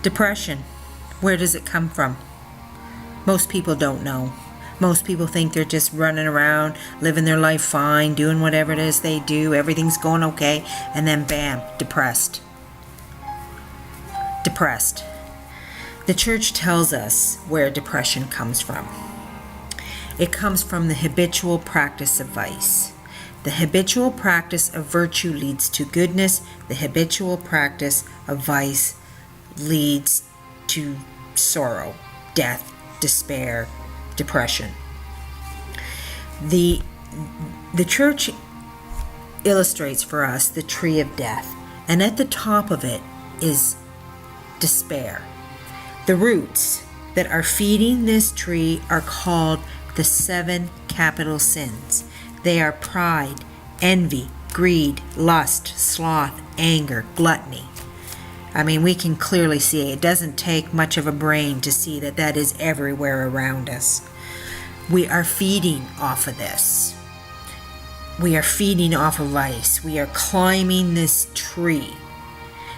Depression, where does it come from? Most people don't know. Most people think they're just running around, living their life fine, doing whatever it is they do, everything's going okay, and then bam, depressed. Depressed. The church tells us where depression comes from. It comes from the habitual practice of vice. The habitual practice of virtue leads to goodness. The habitual practice of vice leads to sorrow, death, despair, depression. The church illustrates for us the tree of death, and at the top of it is despair. The roots that are feeding this tree are called the 7 capital sins. They are pride, envy, greed, lust, sloth, anger, gluttony. I mean, we can clearly see it doesn't take much of a brain to see that that is everywhere around us. We are feeding off of this. We are feeding off of vice. We are climbing this tree.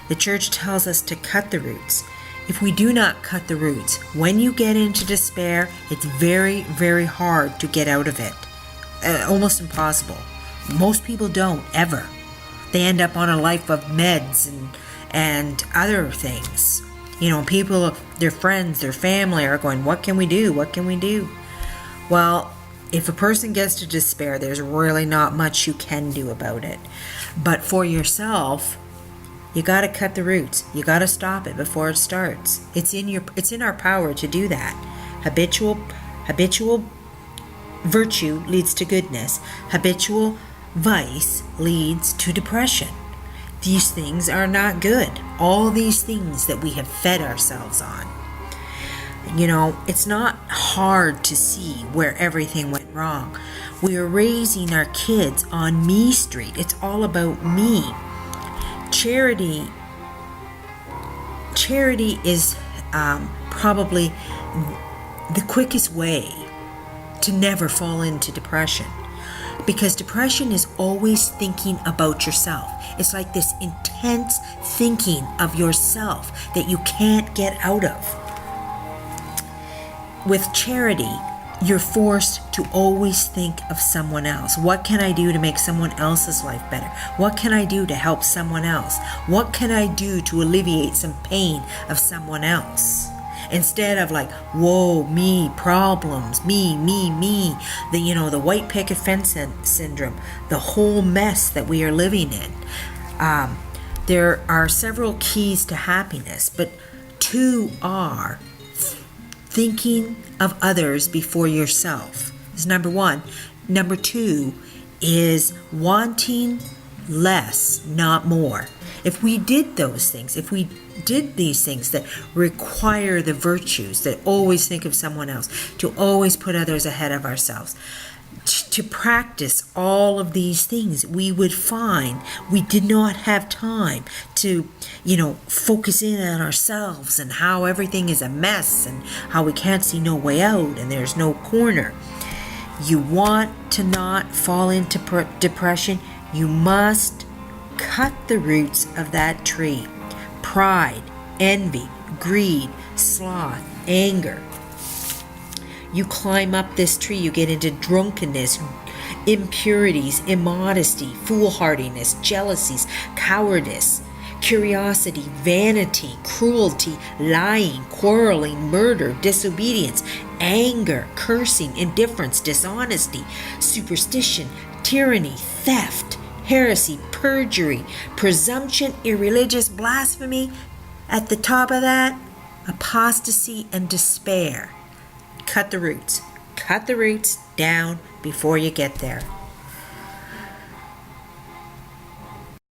The church tells us to cut the roots. If we do not cut the roots, when you get into despair, it's very, very hard to get out of it. Almost impossible. Most people don't, ever. They end up on a life of meds and other things. You know, people, their friends, their family are going, what can we do? What can we do? Well, if a person gets to despair, there's really not much you can do about it. But for yourself, you got to cut the roots. You got to stop it before it starts. It's in our power to do that. Habitual virtue leads to goodness. Habitual vice leads to depression. These things are not good. All these things that we have fed ourselves on. You know, it's not hard to see where everything went wrong. We are raising our kids on me street. It's all about me. Charity is probably the quickest way to never fall into depression, because depression is always thinking about yourself. It's like this intense thinking of yourself that you can't get out of. With charity, you're forced to always think of someone else. What can I do to make someone else's life better? What can I do to help someone else? What can I do to alleviate some pain of someone else? Instead of like, whoa, me, problems, me, the white picket fence syndrome, the whole mess that we are living in. There are several keys to happiness, but 2 are thinking of others before yourself is number 1. Number 2 is wanting less, not more. If we did those things, if we did these things that require the virtues, that always think of someone else, to always put others ahead of ourselves, to practice all of these things, we would find we did not have time to, focus in on ourselves and how everything is a mess and how we can't see no way out and there's no corner. You want to not fall into depression, you must cut the roots of that tree. Pride, envy, greed, sloth, anger. You climb up this tree, you get into drunkenness, impurities, immodesty, foolhardiness, jealousies, cowardice, curiosity, vanity, cruelty, lying, quarreling, murder, disobedience, anger, cursing, indifference, dishonesty, superstition, tyranny, theft, heresy, perjury, presumption, irreligious, blasphemy. At the top of that, apostasy and despair. Cut the roots. Cut the roots down before you get there.